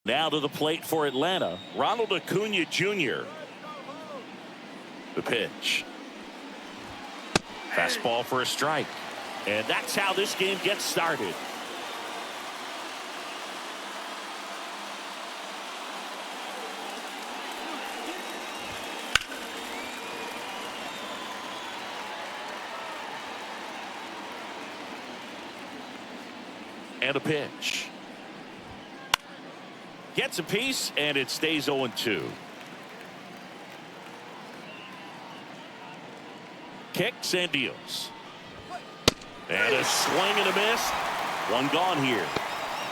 Now to the plate for Atlanta, Ronald Acuna Jr. The pitch. Fastball for a strike. And that's how this game gets started. And a pitch. Gets a piece, and it stays 0-2. Kicks and deals. And a swing and a miss. One gone here.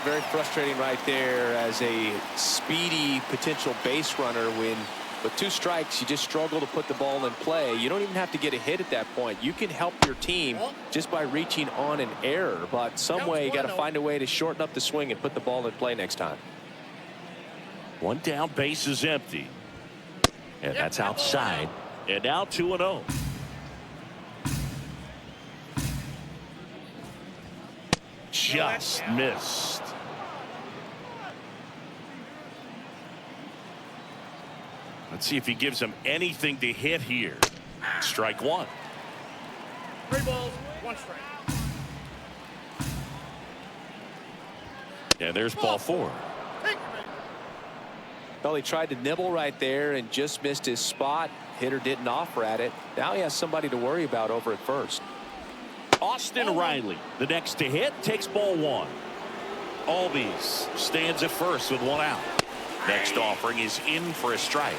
Very frustrating right there as a speedy potential base runner when with 2 strikes you just struggle to put the ball in play. You don't even have to get a hit at that point. You can help your team just by reaching on an error, but some way you got to find a way to shorten up the swing and put the ball in play next time. One down, base is empty, and that's outside. And now 2-0. Just missed. Let's see if he gives him anything to hit here. Strike 1. 3 balls, 1 strike. And there's ball 4. Well, he tried to nibble right there and just missed his spot. Hitter didn't offer at it. Now he has somebody to worry about over at first. Austin Riley, the next to hit, takes ball 1. Albies stands at first with 1 out. Next offering is in for a strike.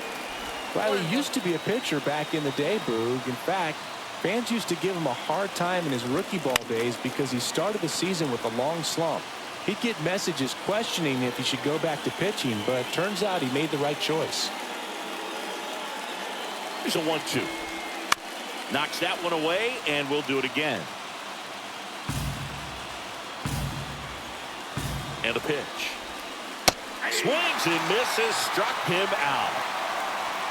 Riley used to be a pitcher back in the day, Boog. In fact, fans used to give him a hard time in his rookie ball days because he started the season with a long slump. He'd get messages questioning if he should go back to pitching, but it turns out he made the right choice. Here's a 1-2. Knocks that one away, and we'll do it again. And a pitch. Swings and misses, struck him out.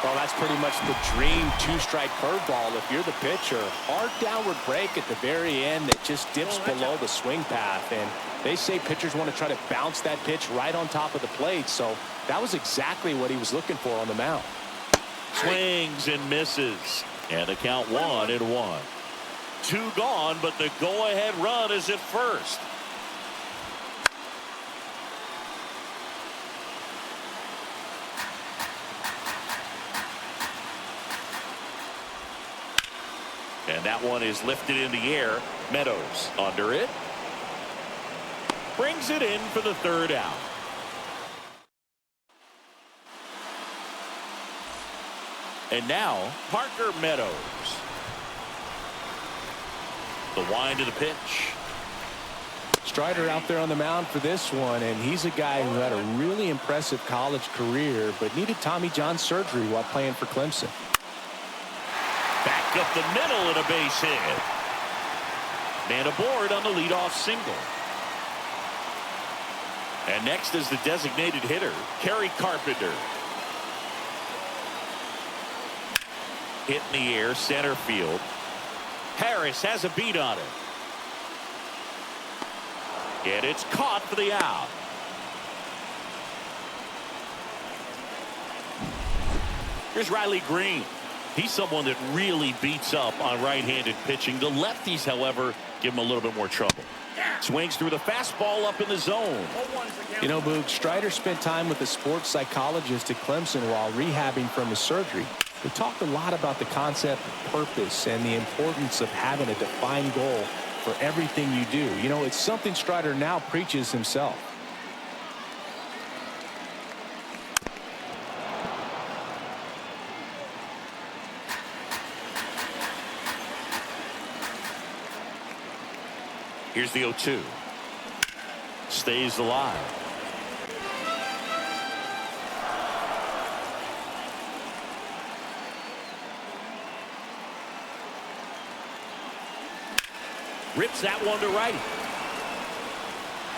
Well, that's pretty much the dream 2-strike curveball if you're the pitcher. Hard downward break at the very end that just dips below the swing path. And they say pitchers want to try to bounce that pitch right on top of the plate. So that was exactly what he was looking for on the mound. Swings and misses. And the count 1-1. 2 gone, but the go-ahead run is at first. And that one is lifted in the air. Meadows under it. Brings it in for the 3rd out. And now Parker Meadows. The wind of the pitch. Strider out there on the mound for this one, and he's a guy who had a really impressive college career but needed Tommy John surgery while playing for Clemson. Back up the middle and a base hit. Man aboard on the leadoff single. And next is the designated hitter, Kerry Carpenter. Hit in the air, center field. Harris has a beat on it. And it's caught for the out. Here's Riley Green. He's someone that really beats up on right-handed pitching. The lefties, however, give him a little bit more trouble. Swings through the fastball up in the zone. You know, Boog, Strider spent time with a sports psychologist at Clemson while rehabbing from his surgery. We talked a lot about the concept of purpose and the importance of having a defined goal for everything you do. You know, it's something Strider now preaches himself. Here's the 0-2. Stays alive. Rips that one to right.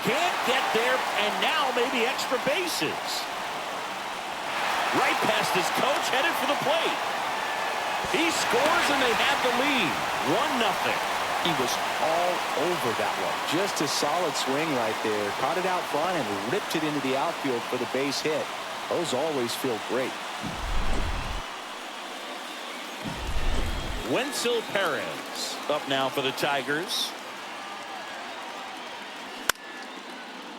Can't get there, and now maybe extra bases. Right past his coach, headed for the plate. He scores, and they have the lead. 1-0. He was all over that one. Just a solid swing right there. Caught it out front and ripped it into the outfield for the base hit. Those always feel great. Wenzel Perez up now for the Tigers.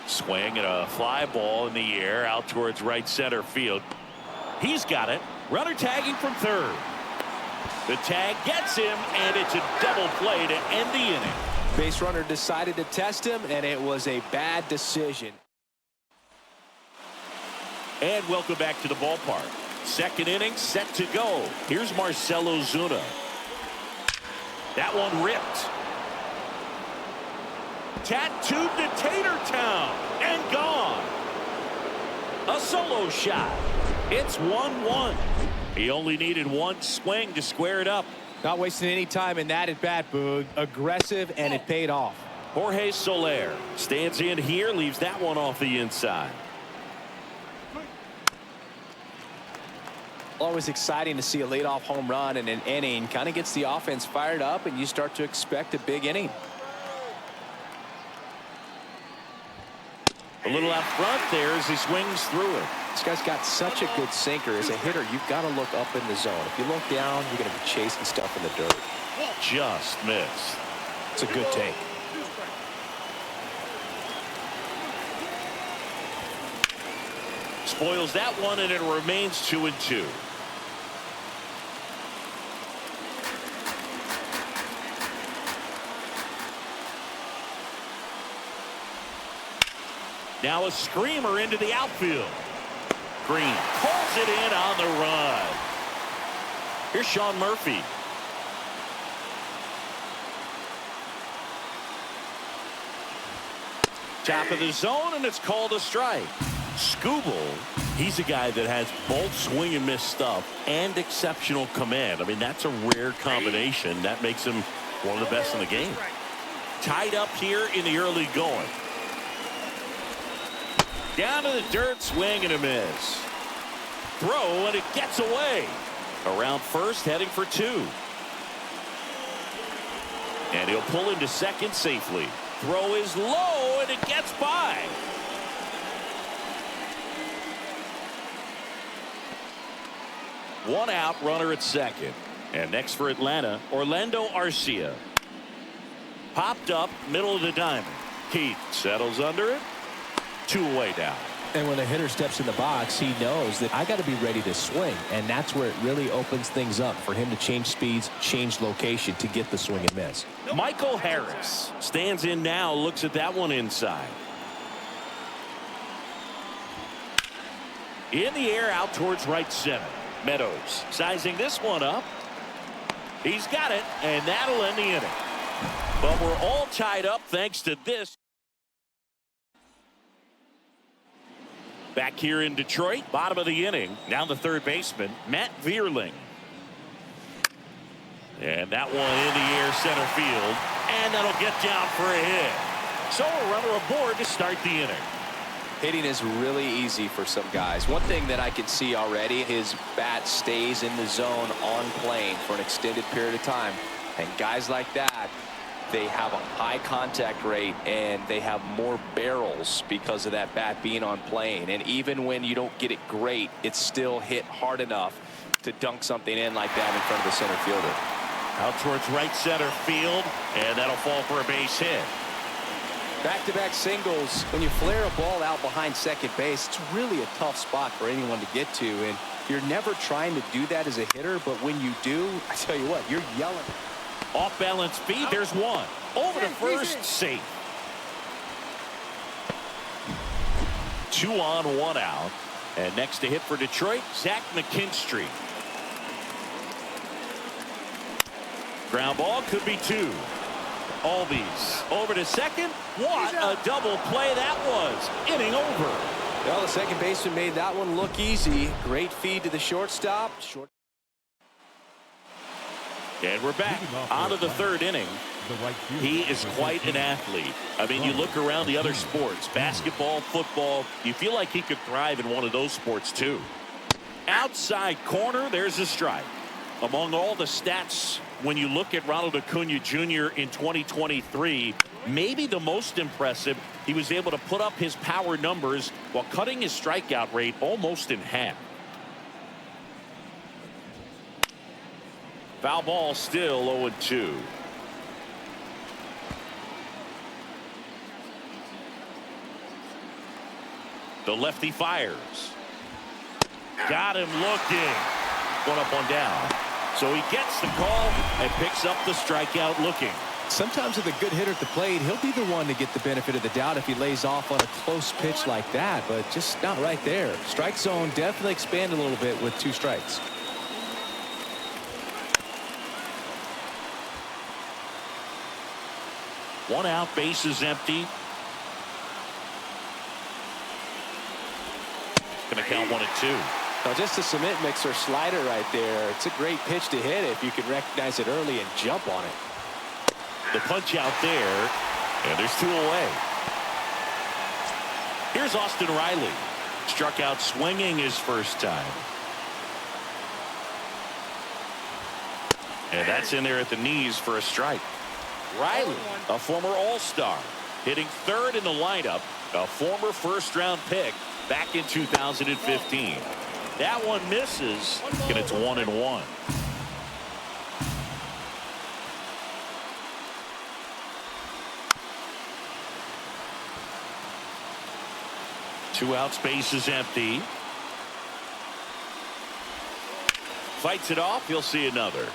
Swing and a fly ball in the air out towards right center field. He's got it. Runner tagging from third. The tag gets him, and it's a double play to end the inning. Base runner decided to test him, and it was a bad decision. And welcome back to the ballpark. Second inning set to go. Here's Marcell Ozuna. That one ripped. Tattooed to Tatertown and gone. A solo shot. It's 1-1. He only needed one swing to square it up. Not wasting any time in that at bat, Boog. Aggressive, and it paid off. Jorge Soler stands in here, leaves that one off the inside. Always exciting to see a leadoff home run in an inning. Kind of gets the offense fired up, and you start to expect a big inning. A little out front there as he swings through it. This guy's got such a good sinker. As a hitter, you've got to look up in the zone. If you look down, you're going to be chasing stuff in the dirt. Just missed. It's a good take. Spoils that one, and it remains 2-2. Now a screamer into the outfield. Green pulls it in on the run. Here's Sean Murphy. Top of the zone, and it's called a strike. Skubal, he's a guy that has both swing and miss stuff and exceptional command. I mean, that's a rare combination. That makes him one of the best in the game. Tied up here in the early going. Down to the dirt, swing and a miss. Throw, and it gets away. Around first, heading for two. And he'll pull into second safely. Throw is low, and it gets by. One out, runner at second. And next for Atlanta, Orlando Arcia. Popped up, middle of the diamond. Keith settles under it. 2 away now. And when a hitter steps in the box, he knows that I got to be ready to swing. And that's where it really opens things up for him to change speeds, change location to get the swing and miss. Michael Harris stands in now, looks at that one inside. In the air out towards right center. Meadows sizing this one up. He's got it, and that'll end the inning. But we're all tied up thanks to this. Back here in Detroit, bottom of the inning. Now the third baseman, Matt Vierling. And that one in the air center field. And that'll get down for a hit. So a runner aboard to start the inning. Hitting is really easy for some guys. One thing that I can see already, his bat stays in the zone on plane for an extended period of time. And guys like that, they have a high contact rate and they have more barrels because of that bat being on plane. And even when you don't get it great, it's still hit hard enough to dunk something in like that in front of the center fielder. Out towards right center field, and that'll fall for a base hit. Back-to-back singles. When you flare a ball out behind second base, it's really a tough spot for anyone to get to. And you're never trying to do that as a hitter, but when you do, I tell you what, you're yelling. Off balance feed, there's one. Over to first, safe. 2 on, 1 out. And next to hit for Detroit, Zach McKinstry. Ground ball could be 2. Albies over to second. What a double play that was. Inning over. Well, the second baseman made that one look easy. Great feed to the shortstop. And we're back on to the third inning. He is quite an athlete. I mean, you look around the other sports, basketball, football, you feel like he could thrive in one of those sports too. Outside corner, there's a strike. Among all the stats when you look at Ronald Acuna Jr. in 2023, maybe the most impressive, he was able to put up his power numbers while cutting his strikeout rate almost in half. Foul ball, still 0-2. The lefty fires. Got him looking. One up, one down. So he gets the call and picks up the strikeout looking. Sometimes with a good hitter at the plate, he'll be the one to get the benefit of the doubt if he lays off on a close pitch like that, but just not right there. Strike zone definitely expanded a little bit with 2 strikes. One out, bases empty. Gonna count 1-2. Now just a cement mixer slider right there. It's a great pitch to hit if you can recognize it early and jump on it. The punch out there, and there's 2 away. Here's Austin Riley. Struck out swinging his first time. And that's in there at the knees for a strike. Riley, a former All-Star, hitting 3rd in the lineup, a former first-round pick back in 2015. That one misses, and it's 1-1. Two outs, bases empty. Fights it off. He'll see another.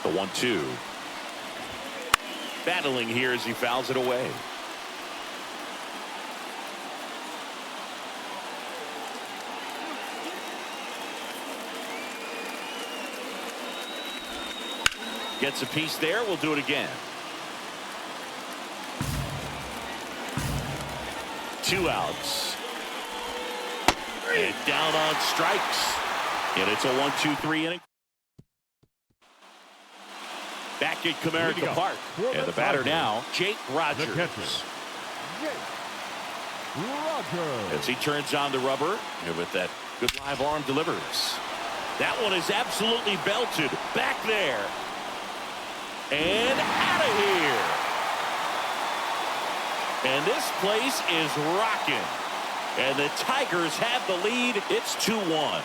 The 1-2. Battling here as he fouls it away. Gets a piece there. We'll do it again. 2 outs. And down on strikes. And it's a 1-2-3 inning. Back at Comerica Park. And the batter now, Jake Rogers. As he turns on the rubber, and with that good live arm delivers. That one is absolutely belted. Back there. And out of here. And this place is rocking. And the Tigers have the lead. It's 2-1.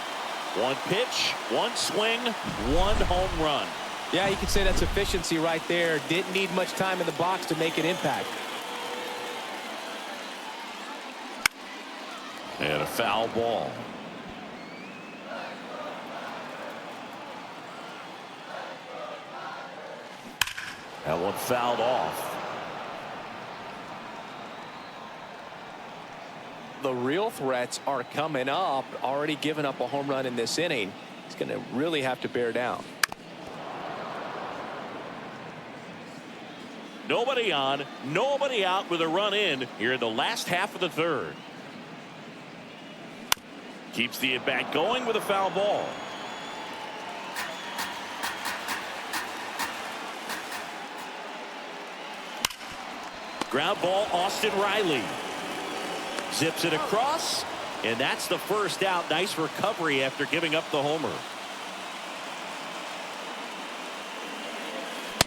1 pitch, 1 swing, 1 home run. Yeah, you can say that's efficiency right there. Didn't need much time in the box to make an impact. And a foul ball. That one fouled off. The real threats are coming up. Already given up a home run in this inning. He's going to really have to bear down. Nobody on, nobody out with a run in here in the last half of the 3rd. Keeps the at-bat going with a foul ball. Ground ball, Austin Riley. Zips it across, and that's the first out. Nice recovery after giving up the homer.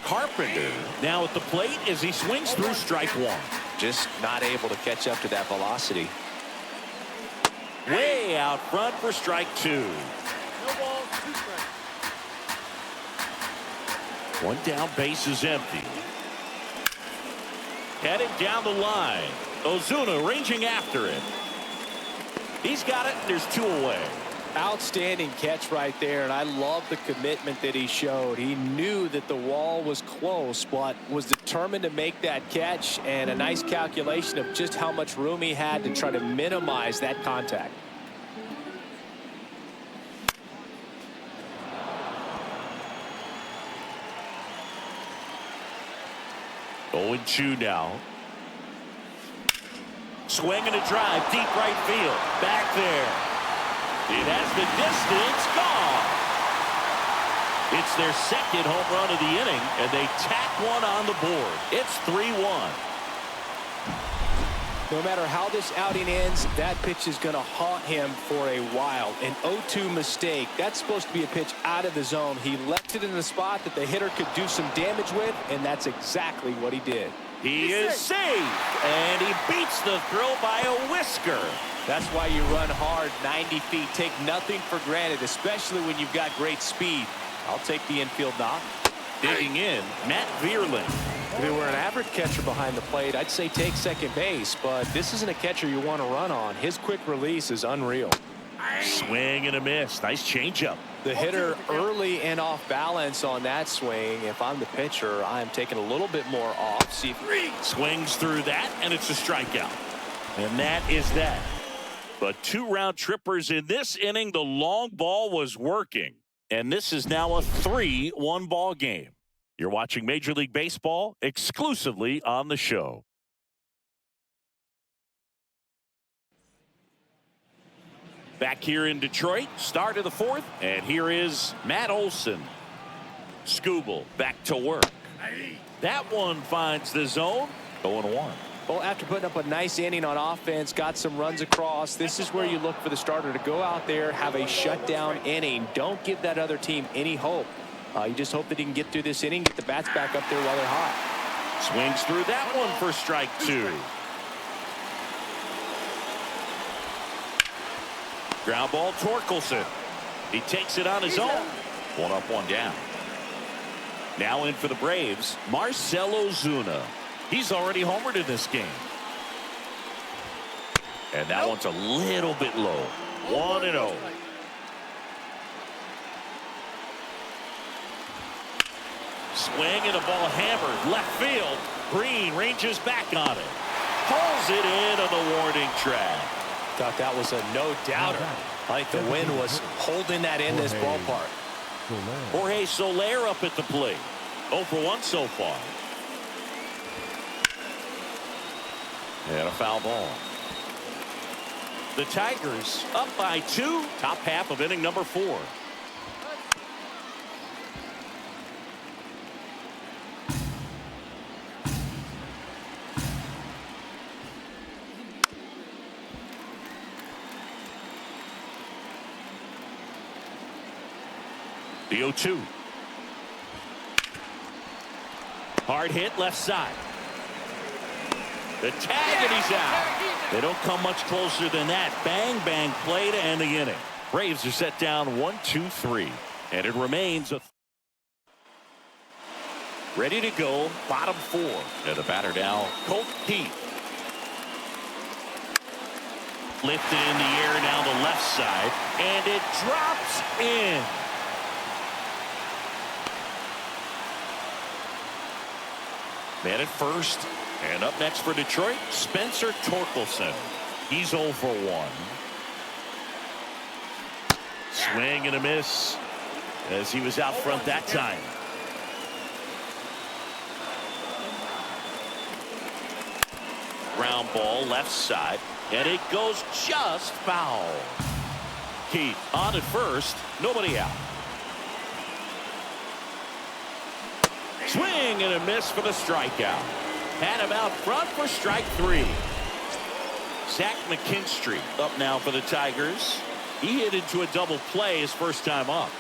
Carpenter now at the plate as he swings through strike 1. Just not able to catch up to that velocity. Way out front for strike 2. No balls, 2 strikes. 1 down, bases empty. Heading down the line. Ozuna ranging after it. He's got it. There's 2 away. Outstanding catch right there, and I love the commitment that he showed. He knew that the wall was close, but was determined to make that catch, and a nice calculation of just how much room he had to try to minimize that contact. Oh, 2 now. Swing and a drive, deep right field. Back there. It has the distance, gone. It's their 2nd home run of the inning, and they tack one on the board. It's 3-1. No matter how this outing ends, that pitch is going to haunt him for a while. An 0-2 mistake. That's supposed to be a pitch out of the zone. He left it in the spot that the hitter could do some damage with, and that's exactly what he did. He is safe, and he beats the throw by a whisker. That's why you run hard 90 feet. Take nothing for granted, especially when you've got great speed. I'll take the infield knock. Digging in, Matt Vierling. If it were an average catcher behind the plate, I'd say take second base, but this isn't a catcher you want to run on. His quick release is unreal. Swing and a miss. Nice changeup. The hitter early and off balance on that swing. If I'm the pitcher, I'm taking a little bit more off. See if swings through that, and it's a strikeout. And that is that. But 2 round trippers in this inning. The long ball was working. And this is now a 3-1 ball game. You're watching Major League Baseball exclusively on the show. Back here in Detroit, start of the 4th, and here is Matt Olson. Skubal back to work. That one finds the zone. 0-1. Well, after putting up a nice inning on offense, got some runs across, this is where you look for the starter to go out there, have a shutdown inning. Don't give that other team any hope. You just hope that he can get through this inning, get the bats back up there while they're hot. Swings through that one for strike 2. Ground ball, Torkelson. He takes it on his own. 1 up, 1 down. Now in for the Braves, Marcell Ozuna. He's already homered in this game. And that one's a little bit low. 1-0. Swing and a ball hammered left field. Green ranges back on it. Pulls it in on the warning track. Thought that was a no-doubter. I think the wind was holding that in this ballpark. Jorge Soler up at the plate. 0 for 1 so far. And a foul ball. The Tigers up by 2. Top half of inning number 4. The 0-2. Hard hit left side. The tag, and he's out. They don't come much closer than that. Bang, bang play to end the inning. Braves are set down 1-2-3. And it remains a ready to go, bottom 4. And the batter now, Colt Keith. Lifted in the air down the left side. And it drops in. Man at first. And up next for Detroit, Spencer Torkelson. He's 0 for 1. Swing and a miss as he was out front that time. Ground ball left side, and it goes just foul. Keith on at first, nobody out. Swing and a miss for the strikeout. Had him out front for strike 3. Zach McKinstry up now for the Tigers. He hit into a double play his first time up.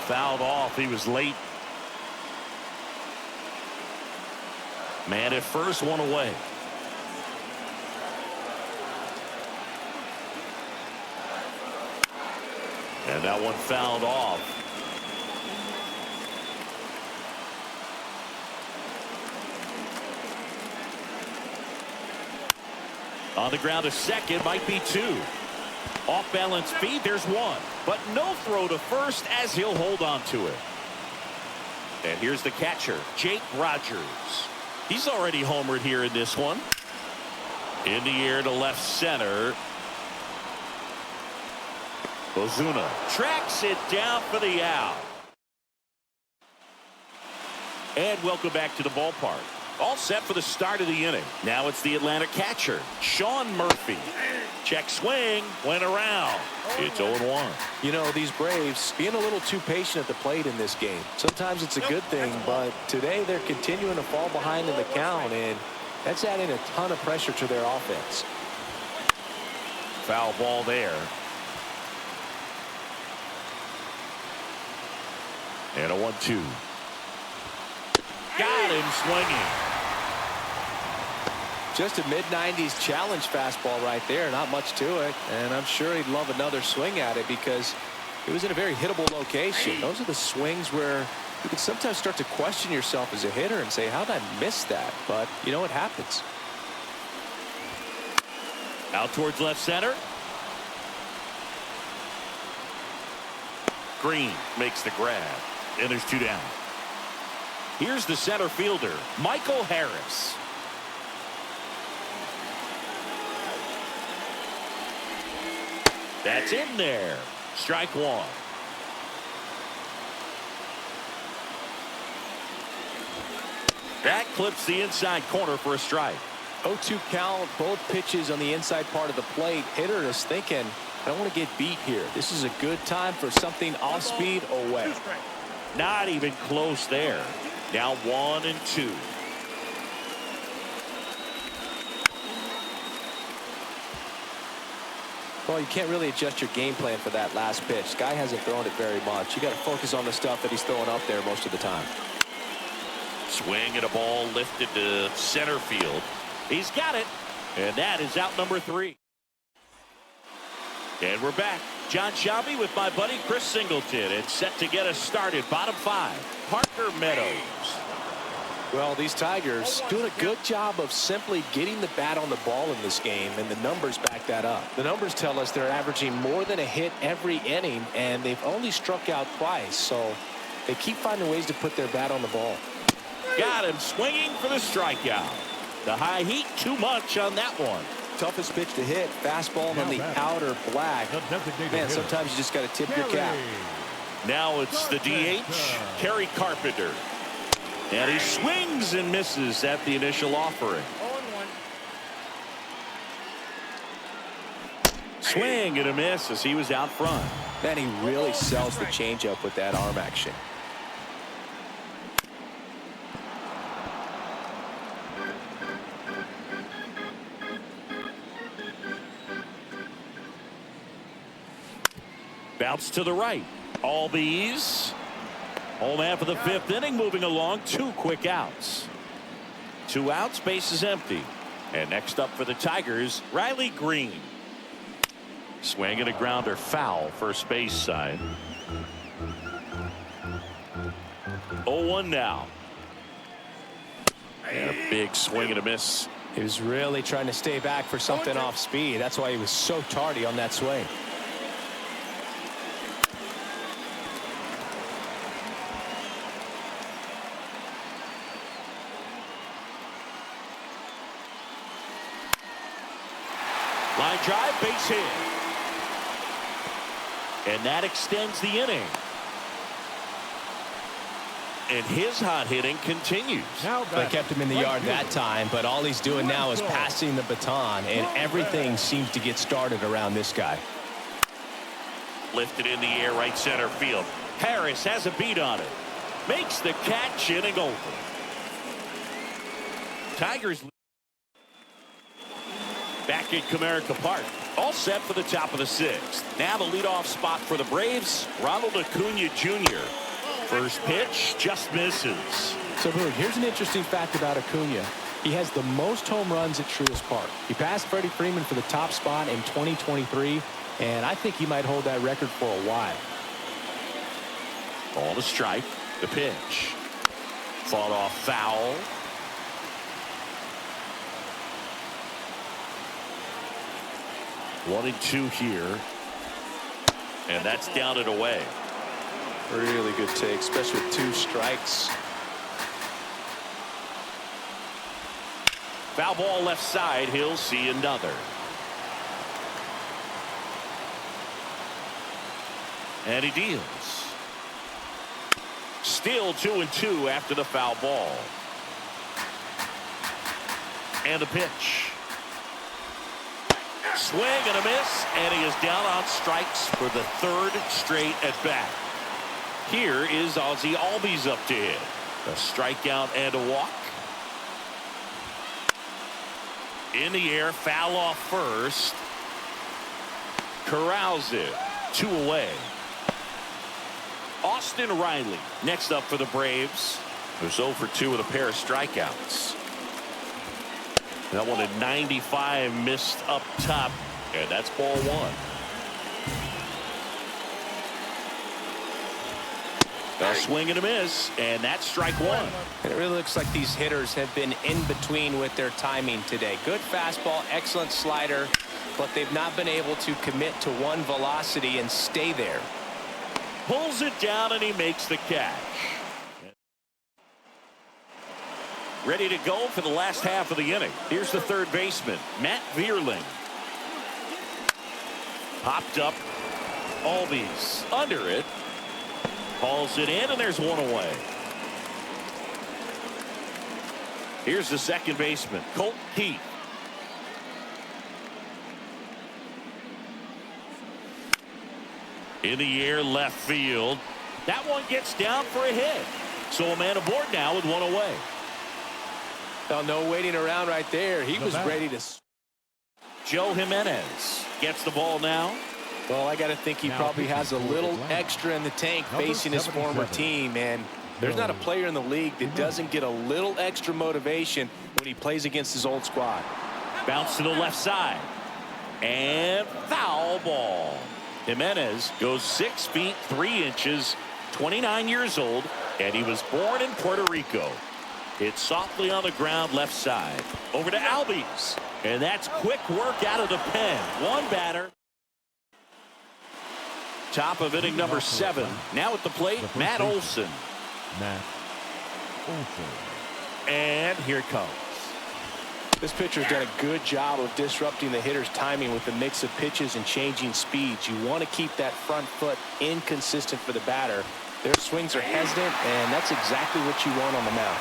Fouled off. He was late. Man at first, 1 away. And that one fouled off. On the ground, a second, might be 2. Off balance feed, there's 1. But no throw to first as he'll hold on to it. And here's the catcher, Jake Rogers. He's already homered here in this one. In the air to left center. Ozuna tracks it down for the out. And welcome back to the ballpark. All set for the start of the inning. Now it's the Atlanta catcher, Sean Murphy. Check swing, went around. It's 0-1. You know, these Braves being a little too patient at the plate in this game. Sometimes it's a good thing, but today they're continuing to fall behind in the count, and that's adding a ton of pressure to their offense. Foul ball there. And a 1-2. Got him swinging. Just a mid-90s challenge fastball right there. Not much to it. And I'm sure he'd love another swing at it because it was in a very hittable location. Those are the swings where you can sometimes start to question yourself as a hitter and say, how did I miss that? But, you know, it happens. Out towards left center. Green makes the grab. And there's 2 down. Here's the center fielder, Michael Harris. That's in there. Strike 1. That clips the inside corner for a strike. 0-2 count, both pitches on the inside part of the plate. Hitter is thinking, I don't want to get beat here. This is a good time for something off speed away. Not even close there. Now 1-2. Well, you can't really adjust your game plan for that last pitch. Guy hasn't thrown it very much. You got to focus on the stuff that he's throwing up there most of the time. Swing and a ball lifted to center field. He's got it. And that is out number 3. And we're back. John Shelby with my buddy Chris Singleton. It's set to get us started. Bottom 5. Parker Meadows. Well, these Tigers doing a good job of simply getting the bat on the ball in this game, and the numbers back that up. The numbers tell us they're averaging more than a hit every inning, and they've only struck out twice, so they keep finding ways to put their bat on the ball. Got him swinging for the strikeout. The high heat, too much on that one. Toughest pitch to hit, fastball on the outer black. Man, sometimes you just got to tip your cap. Now it's the DH, Kerry Carpenter. And he swings and misses at the initial offering. 0-1. Swing and a miss as he was out front. Man, he really sells the changeup with that arm action. Bounce to the right. All these. Home half of the 5th inning, moving along. 2 quick outs. 2 outs, base is empty. And next up for the Tigers, Riley Green. Swing and a grounder, foul, first base side. 0-1 now. And a big swing and a miss. He was really trying to stay back for something off speed. That's why he was so tardy on that swing. Line drive, base hit. And that extends the inning. And his hot hitting continues. They kept him in the yard that time, but all he's doing now is passing the baton, and everything seems to get started around this guy. Lifted in the air, right center field. Harris has a beat on it. Makes the catch, inning over. Tigers back at Comerica Park. All set for the top of the 6th. Now the leadoff spot for the Braves, Ronald Acuna Jr. First pitch just misses. So, Boog, here's an interesting fact about Acuna. He has the most home runs at Truist Park. He passed Freddie Freeman for the top spot in 2023, and I think he might hold that record for a while. Ball to strike. The pitch. Fought off foul. One and 2 here. And that's down and away. Really good take, especially with 2 strikes. Foul ball left side. He'll see another. And he deals. Still 2 and 2 after the foul ball. And a pitch. Swing and a miss, and he is down on strikes for the third straight at bat. Here is Ozzie Albies up to hit. A strikeout and a walk. In the air, foul off first. Corrals it. 2 away. Austin Riley next up for the Braves, who's 0 for 2 with a pair of strikeouts. That one at 95 missed up top, and that's ball 1. A swing and a miss, and that's strike 1. And it really looks like these hitters have been in between with their timing today. Good fastball, excellent slider, but they've not been able to commit to one velocity and stay there. Pulls it down, and he makes the catch. Ready to go for the last half of the inning. Here's the third baseman, Matt Vierling. Popped up. Albies under it. Hauls it in, and there's 1 away. Here's the second baseman, Colt Keith. In the air, left field. That one gets down for a hit. So a man aboard now with 1 away. Well, no waiting around right there. He was ready to. Joe Jimenez gets the ball now. Well, I got to think he probably has a little extra in the tank facing his former team, and there's not a player in the league that doesn't get a little extra motivation when he plays against his old squad. Bounce to the left side. And foul ball. Jimenez goes 6 feet 3 inches, 29 years old, and he was born in Puerto Rico. Hit softly on the ground left side. Over to Albies. And that's quick work out of the pen. 1 batter. Top of inning number 7. Now at the plate, Matt Olson. And here it comes. This pitcher's done a good job of disrupting the hitter's timing with the mix of pitches and changing speeds. You want to keep that front foot inconsistent for the batter. Their swings are hesitant, and that's exactly what you want on the mound.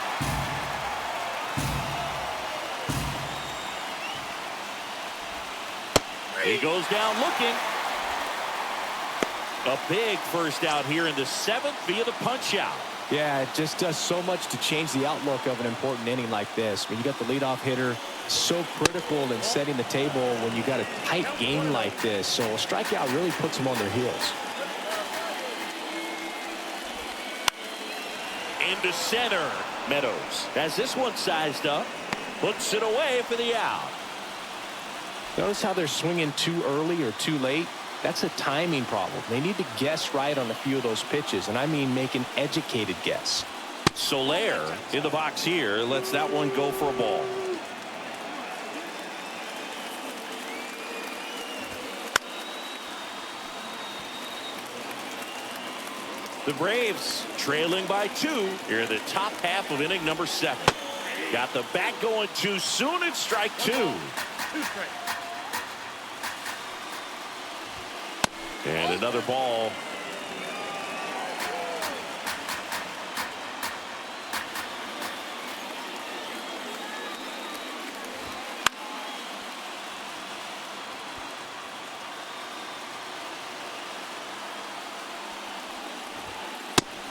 He goes down looking. A big first out here in the 7th via the punch out. Yeah, it just does so much to change the outlook of an important inning like this. When you got the leadoff hitter, so critical in setting the table when you got a tight game like this. So a strikeout really puts them on their heels. Into center. Meadows has this one sized up. Puts it away for the out. Notice how they're swinging too early or too late. That's a timing problem. They need to guess right on a few of those pitches, and I mean make an educated guess. Soler in the box here lets that one go for a ball. The Braves trailing by 2 here in the top half of inning number 7. Got the bat going too soon. It's strike 2. And another ball.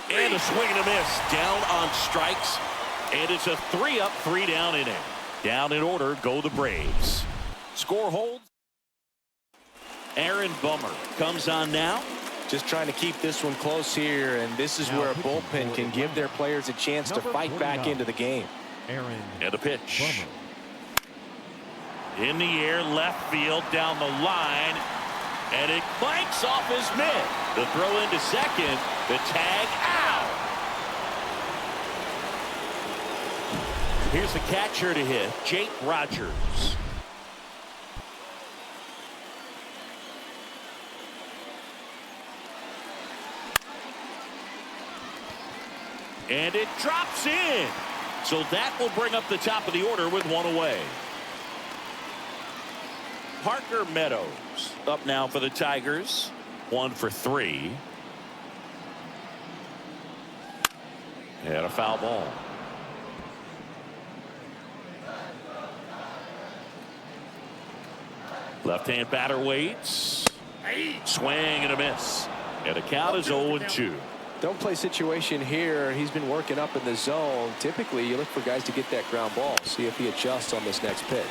And a swing and a miss. Down on strikes. And it's a 3-up, 3-down inning. Down in order go the Braves. Score holds. Aaron Bummer comes on now. Just trying to keep this one close here, and this is where a bullpen can give their players a chance to fight back into the game. And a pitch. In the air, left field, down the line, and it clanks off his mitt. The throw into second, the tag out. Here's the catcher to hit, Jake Rogers. And it drops in. So that will bring up the top of the order with 1 away. Parker Meadows up now for the Tigers. 1 for 3. And a foul ball. Left-hand batter waits. Swing and a miss. And the count is 0-2. Don't play situation here. He's been working up in the zone. Typically, you look for guys to get that ground ball. See if he adjusts on this next pitch.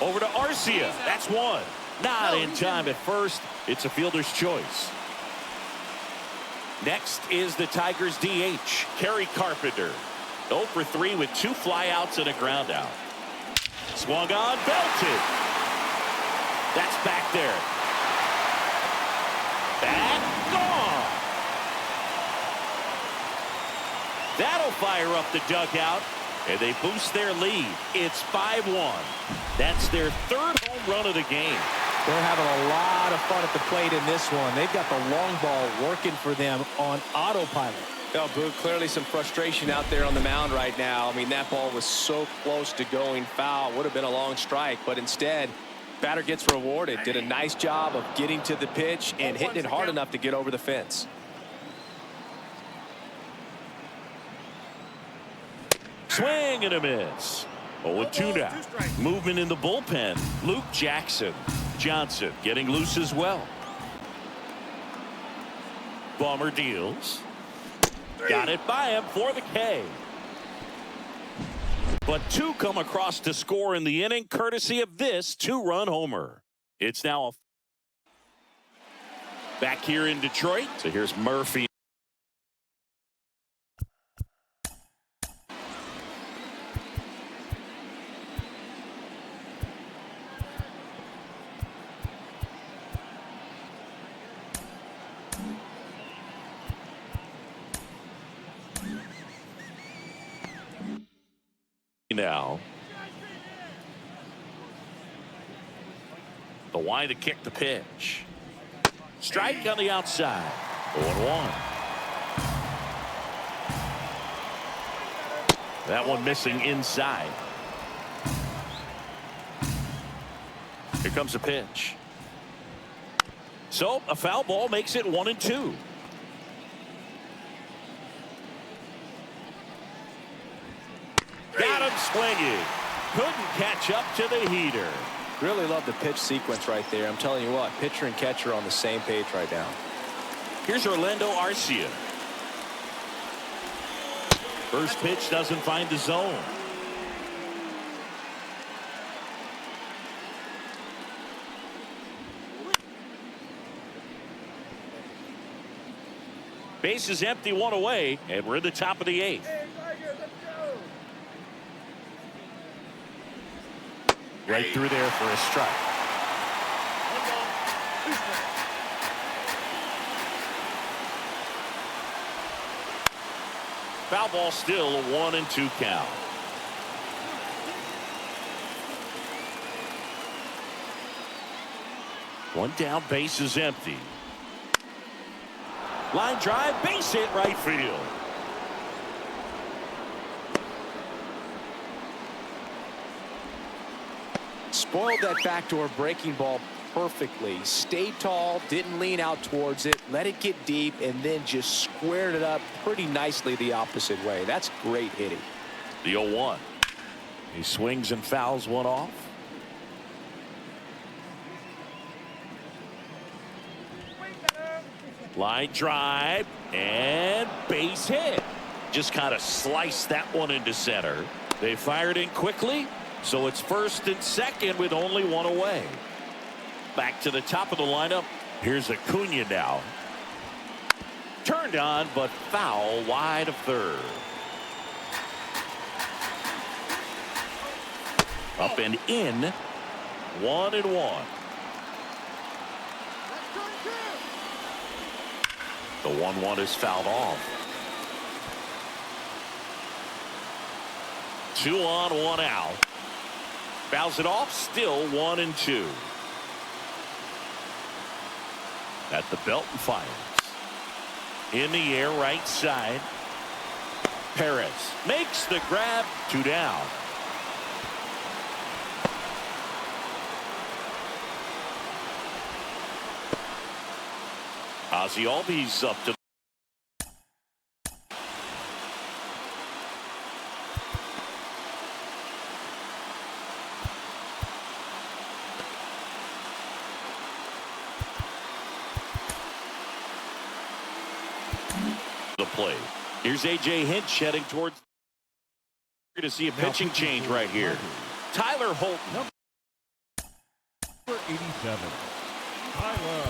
Over to Arcia. That's one. Not in time at first. It's a fielder's choice. Next is the Tigers DH, Kerry Carpenter. 0 for 3 with 2 flyouts and a ground out. Swung on, belted. That's back there. Back, gone. That'll fire up the dugout, and they boost their lead. It's 5-1. That's their 3rd home run of the game. They're having a lot of fun at the plate in this one. They've got the long ball working for them on autopilot. Oh, Boog, clearly some frustration out there on the mound right now. I mean, that ball was so close to going foul. Would have been a long strike, but instead, batter gets rewarded. Did a nice job of getting to the pitch and hitting it hard enough to get over the fence. Swing and a miss. 0-2 now. Movement in the bullpen. Luke Jackson. Johnson getting loose as well. Bummer deals. Got it by him for the K. But 2 come across to score in the inning, courtesy of this 2-run homer. It's now back here in Detroit. So here's Murphy. Now the wide to kick the pitch. Strike on the outside. 0-1. That one missing inside. Here comes a pitch. So a foul ball makes it 1-2. Got him swinging. Couldn't catch up to the heater. Really love the pitch sequence right there. I'm telling you what, pitcher and catcher are on the same page right now. Here's Orlando Arcia. First pitch doesn't find the zone. Base is empty, 1 away, and we're in the top of the 8th. Right through there for a strike. Foul ball still, a 1-2 count. One down, base is empty. Line drive, base hit, right field. Spoiled that backdoor breaking ball perfectly. Stayed tall, didn't lean out towards it, let it get deep, and then just squared it up pretty nicely the opposite way. That's great hitting. The 0-1. He swings and fouls one off. Line drive and base hit. Just kind of sliced that one into center. They fired in quickly, so it's 1st and 2nd with only 1 away. Back to the top of the lineup. Here's Acuna now. Turned on, but foul wide of 3rd. Up and in. 1-1. The 1-1 is fouled off. 2 on, 1 out. Fouls it off, still 1-2. At the belt and fires. In the air, right side. Perez makes the grab, 2 down. Ozzie Albies up to The play. Here's A.J. Hinch heading towards. You're going to see a pitching change right here. Tyler Holton. Number 87. Tyler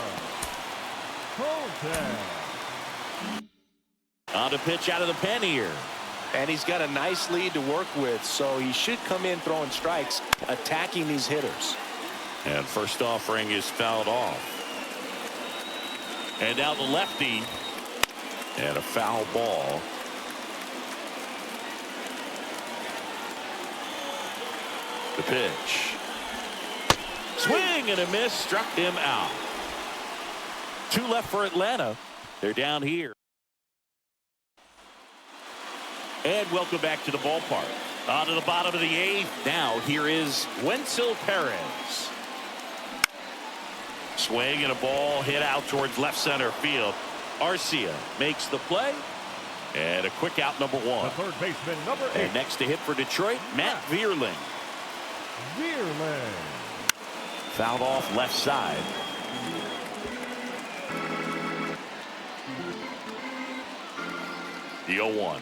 Holton. On to pitch out of the pen here. And he's got a nice lead to work with, so he should come in throwing strikes, attacking these hitters. And first offering is fouled off. And now the lefty. And a foul ball. The pitch. Swing and a miss, struck him out. 2 left for Atlanta. They're down here. And welcome back to the ballpark. On to the bottom of the 8th. Now here is Wenzel Perez. Swing and a ball hit out towards left center field. Arcia makes the play. And a quick out, number 1. The third baseman, number 8. And next to hit for Detroit, Matt Vierling. Vierling. Fouled off left side. The 0-1.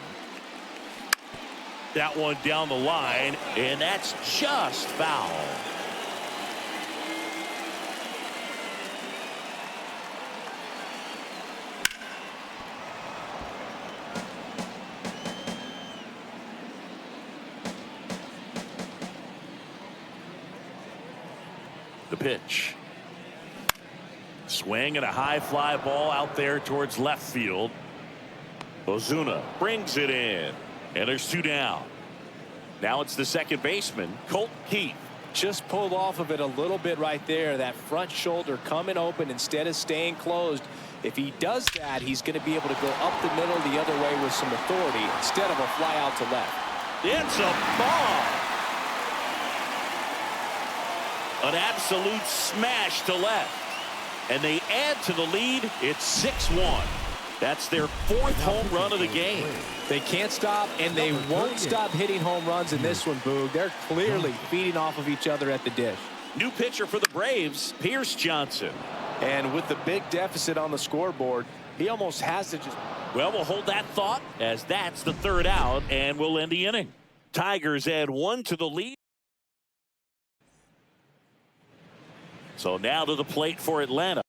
That one down the line, and that's just foul. The pitch. Swing and a high fly ball out there towards left field. Ozuna brings it in. And there's 2 down. Now it's the second baseman, Colt Keith. Just pulled off of it a little bit right there. That front shoulder coming open instead of staying closed. If he does that, he's going to be able to go up the middle the other way with some authority instead of a fly out to left. It's a ball. An absolute smash to left. And they add to the lead. It's 6-1. That's their 4th home run of the game. They can't stop, and they won't stop hitting home runs in this one, Boog. They're clearly feeding off of each other at the dish. New pitcher for the Braves, Pierce Johnson. And with the big deficit on the scoreboard, he almost has to just... Well, we'll hold that thought as that's the 3rd out, and we'll end the inning. Tigers add 1 to the lead. So now to the plate for Atlanta.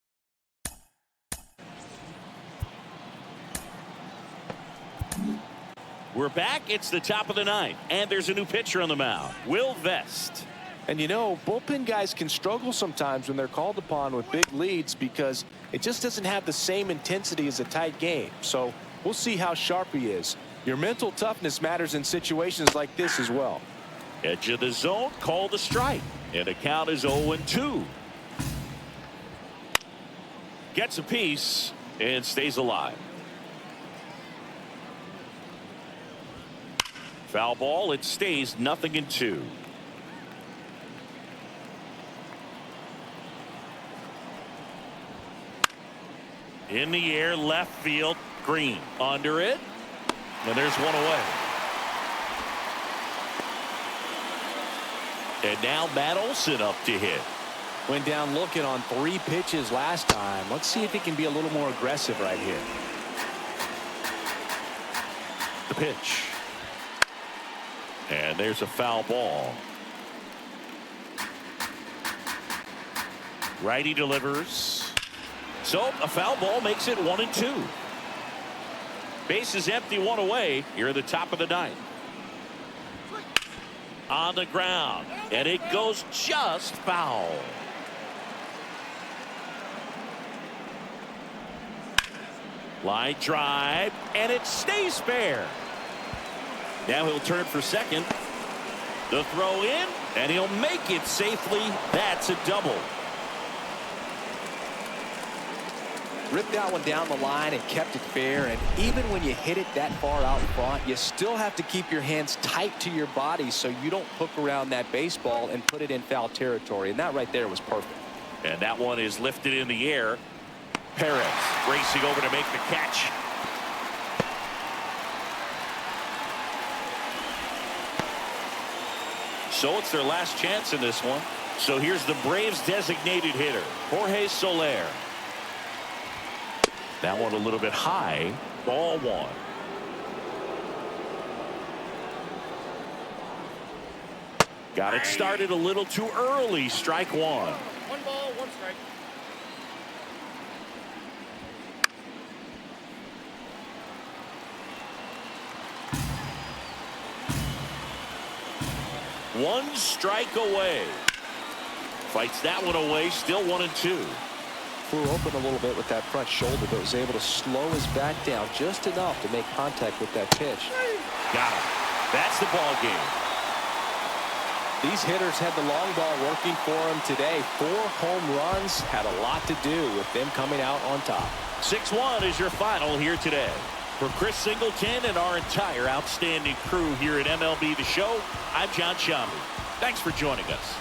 We're back. It's the top of the 9th, and there's a new pitcher on the mound, Will Vest. And you know, bullpen guys can struggle sometimes when they're called upon with big leads because it just doesn't have the same intensity as a tight game. So we'll see how sharp he is. Your mental toughness matters in situations like this as well. Edge of the zone, called a strike, and the count is 0-2. Gets a piece and stays alive. Foul ball. It stays 0-2. In the air, left field. Green under it, and there's 1 away. And now Matt Olson up to hit. Went down looking on 3 pitches last time. Let's see if he can be a little more aggressive right here. The pitch. And there's a foul ball. Righty delivers. So a foul ball makes it 1-2. Base is empty, 1 away. Here at the top of the 9th. On the ground. And it goes just foul. Line drive. And it stays fair. Now he'll turn for second. The throw in, and he'll make it safely. That's a double. Ripped that one down the line and kept it fair. And even when you hit it that far out front, you still have to keep your hands tight to your body so you don't hook around that baseball and put it in foul territory. And that right there was perfect. And that one is lifted in the air. Perez racing over to make the catch. So it's their last chance in this one. So here's the Braves designated hitter, Jorge Soler. That one a little bit high. Ball one. Got it started a little too early. Strike one. 1 ball, 1 strike. One strike away. Fights that one away. Still 1-2. Flew open a little bit with that front shoulder, but was able to slow his back down just enough to make contact with that pitch. Got him. That's the ball game. These hitters had the long ball working for them today. 4 home runs had a lot to do with them coming out on top. 6-1 is your final here today. For Chris Singleton and our entire outstanding crew here at MLB The Show, I'm John Shambi. Thanks for joining us.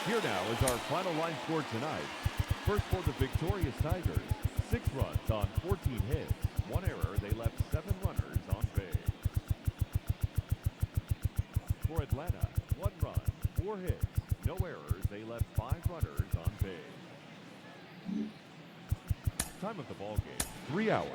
Here now is our final line score tonight. First for the victorious Tigers, 6 runs on 14 hits. 1 error, they left 7 runners on base. For Atlanta, 1 run, 4 hits. No errors, they left 5 runners on base. Time of the ball game, 3 hours.